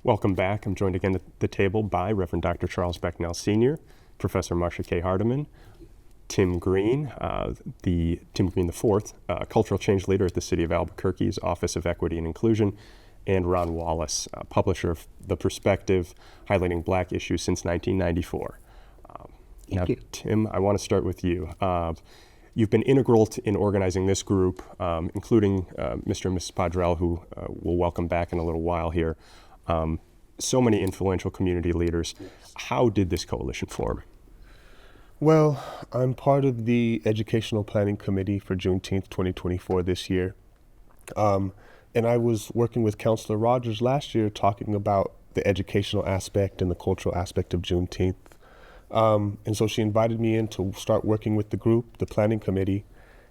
Welcome back. I'm joined again at the table by Reverend Dr. Charles Becknell Sr., Professor Marcia K. Hardiman, Tim Green, Tim Green IV, Cultural Change Leader at the City of Albuquerque's Office of Equity and Inclusion, and Ron Wallace, publisher of The Perspective, highlighting Black issues since 1994. Now, Tim, I want to start with you. You've been integral in organizing this group, including Mr. and Mrs. Padrell, who we'll welcome back in a little while here. So many influential community leaders. How did this coalition form? Well, I'm part of the Educational Planning Committee for Juneteenth 2024 this year. And I was working with Councilor Rogers last year talking about the educational aspect and the cultural aspect of Juneteenth. And so she invited me in to start working with the group, the planning committee,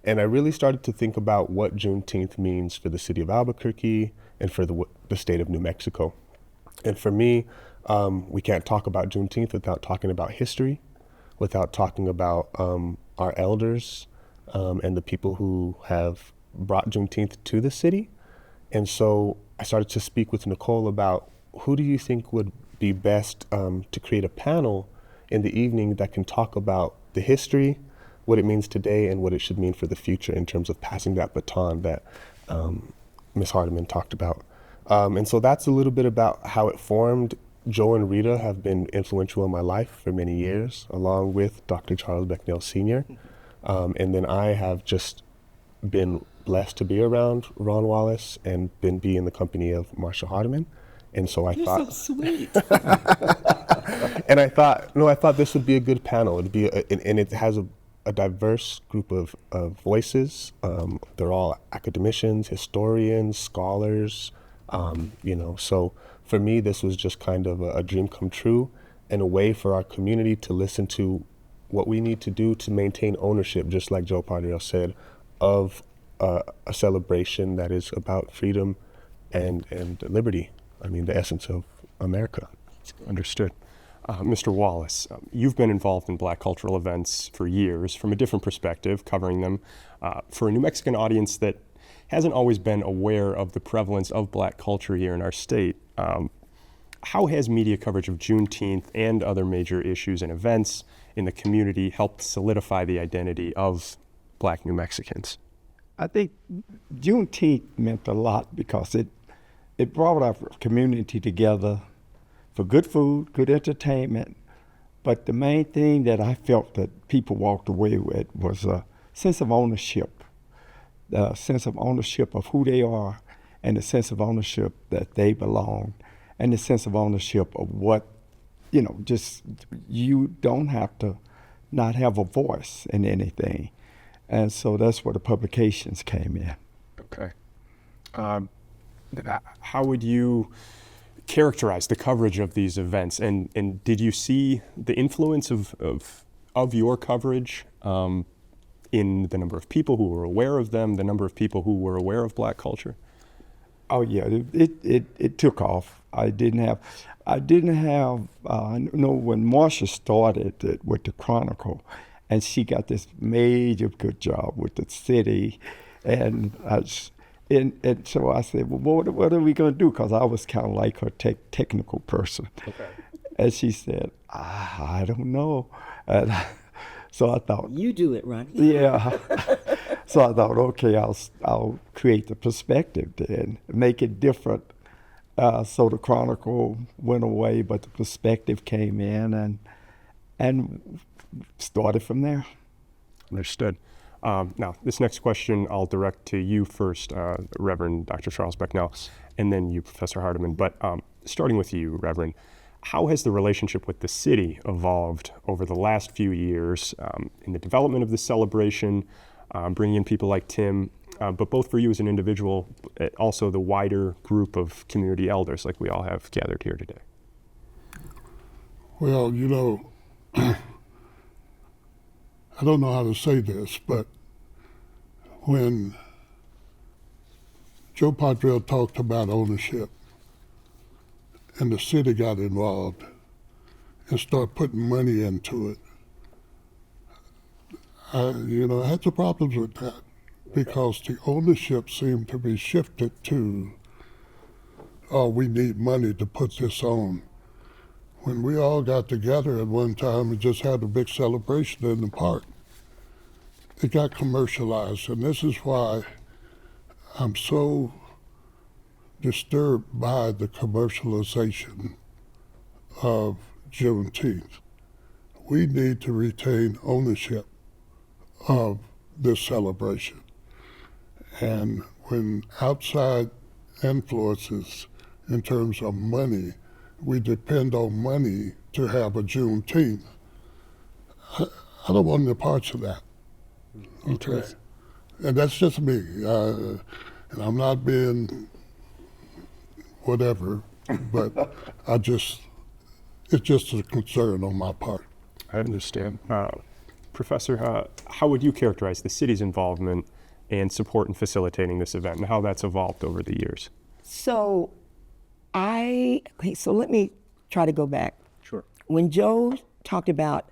and I really started to think about what Juneteenth means for the city of Albuquerque and for the state of New Mexico. And for me, we can't talk about Juneteenth without talking about history, without talking about our elders and the people who have brought Juneteenth to the city. And so I started to speak with Nicole about who do you think would be best to create a panel in the evening that can talk about the history, what it means today, and what it should mean for the future in terms of passing that baton that Ms. Hardiman talked about. And so that's a little bit about how it formed. Joe and Rita have been influential in my life for many years, along with Dr. Charles Becknell Sr. And then I have just been blessed to be around Ron Wallace and be in the company of Marcia Hardiman. And so You're so sweet. And I thought this would be a good panel. It'd be, and it has a diverse group of voices. They're all academicians, historians, scholars, So for me, this was just kind of a dream come true and a way for our community to listen to what we need to do to maintain ownership, just like Joe Padrell said, of a celebration that is about freedom and liberty. I mean, the essence of America. Understood. Mr. Wallace, you've been involved in Black cultural events for years from a different perspective, covering them for a New Mexican audience that hasn't always been aware of the prevalence of Black culture here in our state. How has media coverage of Juneteenth and other major issues and events in the community helped solidify the identity of Black New Mexicans? I think Juneteenth meant a lot because it brought our community together for good food, good entertainment. But the main thing that I felt that people walked away with was a sense of ownership, the sense of ownership of who they are and the sense of ownership that they belong and the sense of ownership of what, just you don't have to not have a voice in anything. And so that's where the publications came in. Okay. How would you characterize the coverage of these events, and did you see the influence of your coverage in the number of people who were aware of them, the number of people who were aware of Black culture? Oh yeah, it took off. I know when Marcia started with the Chronicle, and she got this major good job with the city, and so I said, well, what are we going to do? Because I was kind of like her technical person. Okay. And she said, I don't know. And so I thought, you do it, Ronnie. Yeah. So I thought, okay, I'll create the perspective then, make it different. So the Chronicle went away, but the perspective came in and started from there. Understood. Now, this next question I'll direct to you first, Reverend Dr. Charles Becknell, and then you, Professor Hardiman. But starting with you, Reverend, how has the relationship with the city evolved over the last few years in the development of this celebration, bringing in people like Tim, but both for you as an individual, also the wider group of community elders like we all have gathered here today? Well, I don't know how to say this, but when Joe Padrell talked about ownership and the city got involved and started putting money into it, I had some problems with that because the ownership seemed to be shifted to oh, we need money to put this on. When we all got together at one time and just had a big celebration in the park, it got commercialized. And this is why I'm so disturbed by the commercialization of Juneteenth. We need to retain ownership of this celebration. And when outside influences in terms of money, we depend on money to have a Juneteenth, I don't want any parts of that. Okay? And that's just me. And I'm not being whatever, but it's just a concern on my part. I understand. Professor, how would you characterize the city's involvement and support in facilitating this event and how that's evolved over the years? So let me try to go back. Sure. When Joe talked about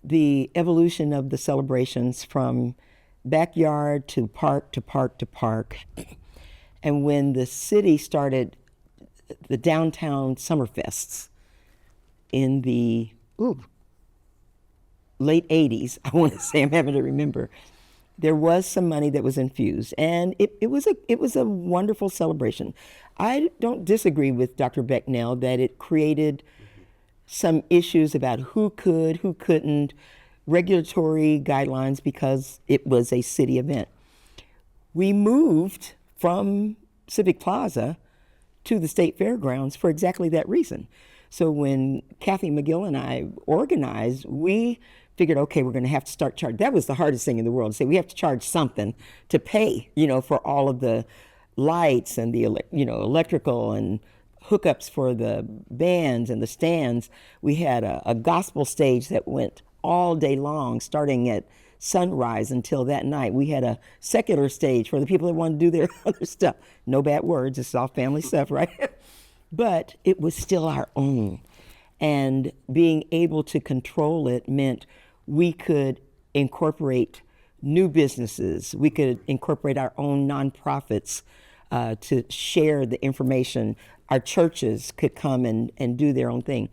the evolution of the celebrations from backyard to park to park to park, and when the city started the downtown Summerfests in the late 80s, I want to say, I'm having to remember, there was some money that was infused, and it was a wonderful celebration. I don't disagree with Dr. Becknell that it created some issues about who could, who couldn't, regulatory guidelines because it was a city event. We moved from Civic Plaza to the State Fairgrounds for exactly that reason. So when Kathy McGill and I organized, we figured, okay, we're going to have to start charging. That was the hardest thing in the world, to say we have to charge something to pay, for all of the lights and the, electrical and hookups for the bands and the stands. We had a gospel stage that went all day long, starting at sunrise until that night. We had a secular stage for the people that wanted to do their other stuff. No bad words, it's all family stuff, right? But it was still our own. And being able to control it meant we could incorporate new businesses. We could incorporate our own nonprofits to share the information. Our churches could come and do their own thing.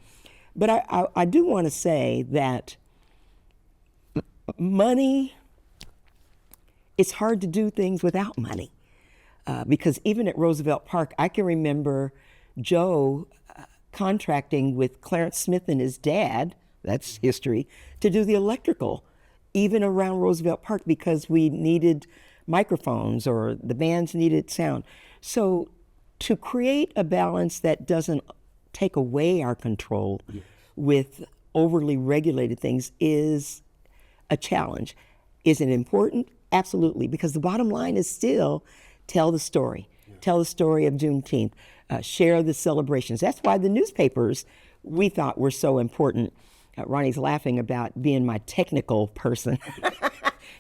But I do want to say that money, it's hard to do things without money. Because even at Roosevelt Park, I can remember Joe contracting with Clarence Smith and his dad, that's history, to do the electrical, even around Roosevelt Park, because we needed microphones or the bands needed sound. So to create a balance that doesn't take away our control with overly regulated things is a challenge. Is it important? Absolutely, because the bottom line is still tell the story. Tell the story of Juneteenth. Share the celebrations. That's why the newspapers we thought were so important. Ronnie's laughing about being my technical person.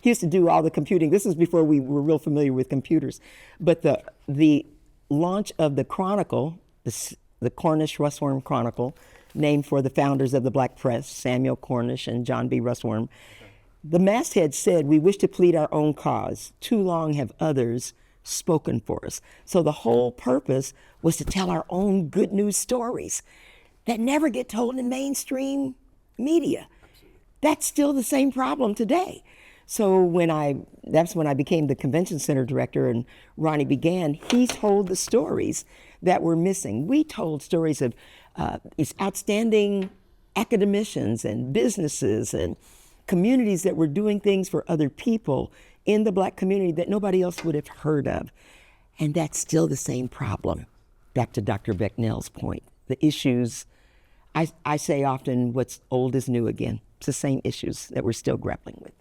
He used to do all the computing. This is before we were real familiar with computers. But the launch of the Chronicle, the Cornish Russwurm Chronicle, named for the founders of the Black Press, Samuel Cornish and John B. Russwurm, the masthead said, "We wish to plead our own cause. Too long have others spoken for us." So the whole purpose was to tell our own good news stories that never get told in mainstream media. That's still the same problem today. So that's when I became the convention center director and Ronnie began, he told the stories that were missing. We told stories of these outstanding academicians and businesses and communities that were doing things for other people in the Black community that nobody else would have heard of. And that's still the same problem. Back to Dr. Becknell's point. The issues, I say often, what's old is new again. It's the same issues that we're still grappling with.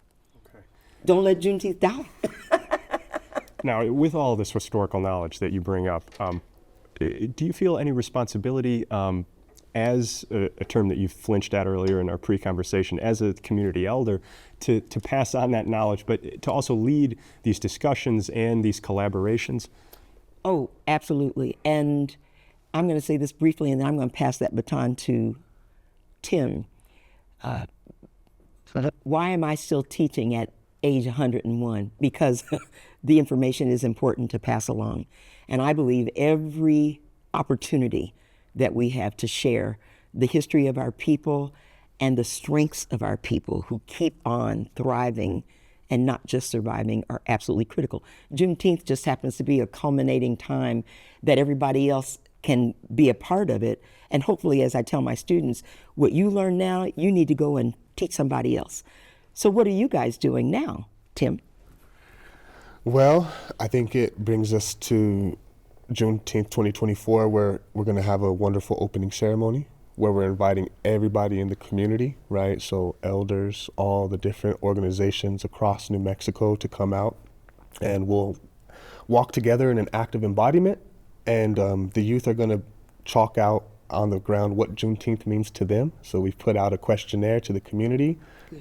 Okay. Don't let Juneteenth die. Now, with all this historical knowledge that you bring up, do you feel any responsibility as a term that you flinched at earlier in our pre-conversation, as a community elder, to pass on that knowledge, but to also lead these discussions and these collaborations? Oh, absolutely. And I'm going to say this briefly, and then I'm going to pass that baton to Tim. Why am I still teaching at age 101? Because the information is important to pass along. And I believe every opportunity that we have to share the history of our people and the strengths of our people who keep on thriving and not just surviving are absolutely critical. Juneteenth just happens to be a culminating time that everybody else can be a part of it. And hopefully, as I tell my students, what you learn now, you need to go and teach somebody else. So what are you guys doing now, Tim? Well, I think it brings us to Juneteenth 2024, where we're going to have a wonderful opening ceremony where we're inviting everybody in the community, right? So elders, all the different organizations across New Mexico to come out, and we'll walk together in an active embodiment. And the youth are going to chalk out on the ground what Juneteenth means to them. So we've put out a questionnaire to the community,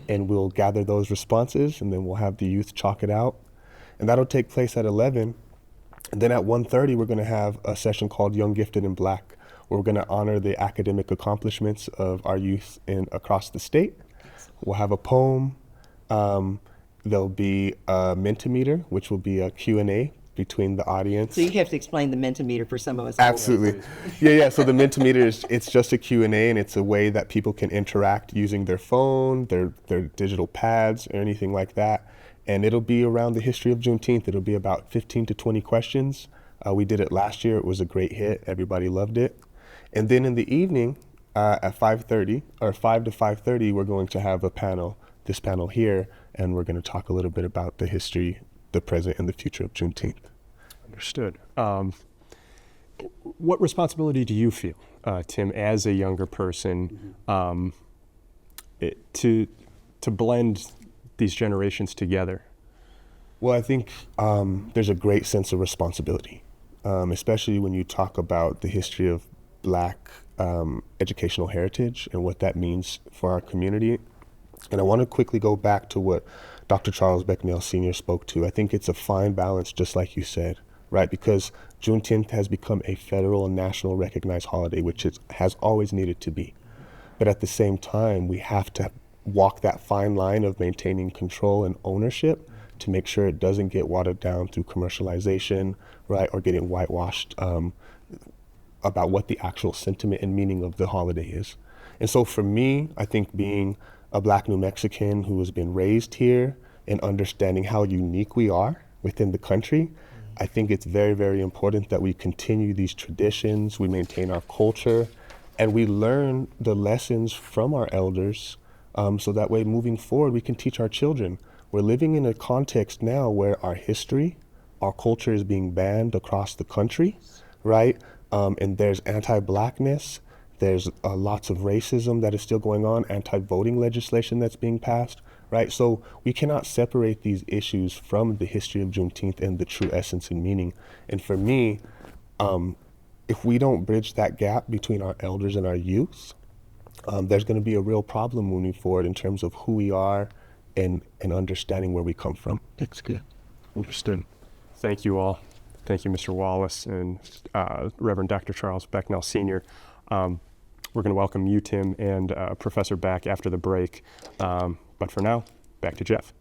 and we'll gather those responses, and then we'll have the youth chalk it out. And that'll take place at 11. And then at 1:30, we're going to have a session called Young, Gifted, and Black, where we're going to honor the academic accomplishments of our youth across the state. We'll have a poem. There'll be a Mentimeter, which will be a Q&A between the audience. So you have to explain the Mentimeter for some of us. Absolutely. Yeah. So the Mentimeter it's just a Q&A, and it's a way that people can interact using their phone, their digital pads, or anything like that. And it'll be around the history of Juneteenth. It'll be about 15 to 20 questions. We did it last year. It was a great hit. Everybody loved it. And then in the evening at 5:30, or 5 to 5:30, we're going to have a panel, this panel here, and we're going to talk a little bit about the history, the present, and the future of Juneteenth. Understood. What responsibility do you feel, Tim, as a younger person, to blend these generations together? Well, I think there's a great sense of responsibility, especially when you talk about the history of Black educational heritage and what that means for our community. And I want to quickly go back to what Dr. Charles Becknell Sr. spoke to. I think it's a fine balance, just like you said, right? Because Juneteenth has become a federal and national recognized holiday, which it has always needed to be. But at the same time, we have to walk that fine line of maintaining control and ownership to make sure it doesn't get watered down through commercialization, right, or getting whitewashed about what the actual sentiment and meaning of the holiday is. And so for me, I think being a Black New Mexican who has been raised here and understanding how unique we are within the country, I think it's very, very important that we continue these traditions, we maintain our culture, and we learn the lessons from our elders, so that way moving forward we can teach our children. We're living in a context now where our history, our culture is being banned across the country, right? And there's anti-Blackness, there's lots of racism that is still going on, anti-voting legislation that's being passed, right? So we cannot separate these issues from the history of Juneteenth and the true essence and meaning. And for me, if we don't bridge that gap between our elders and our youth, there's going to be a real problem moving forward in terms of who we are and understanding where we come from. That's good. Understood. Thank you all. Thank you, Mr. Wallace and Reverend Dr. Charles Becknell Sr. We're going to welcome you, Tim, and Professor back after the break. But for now, back to Jeff.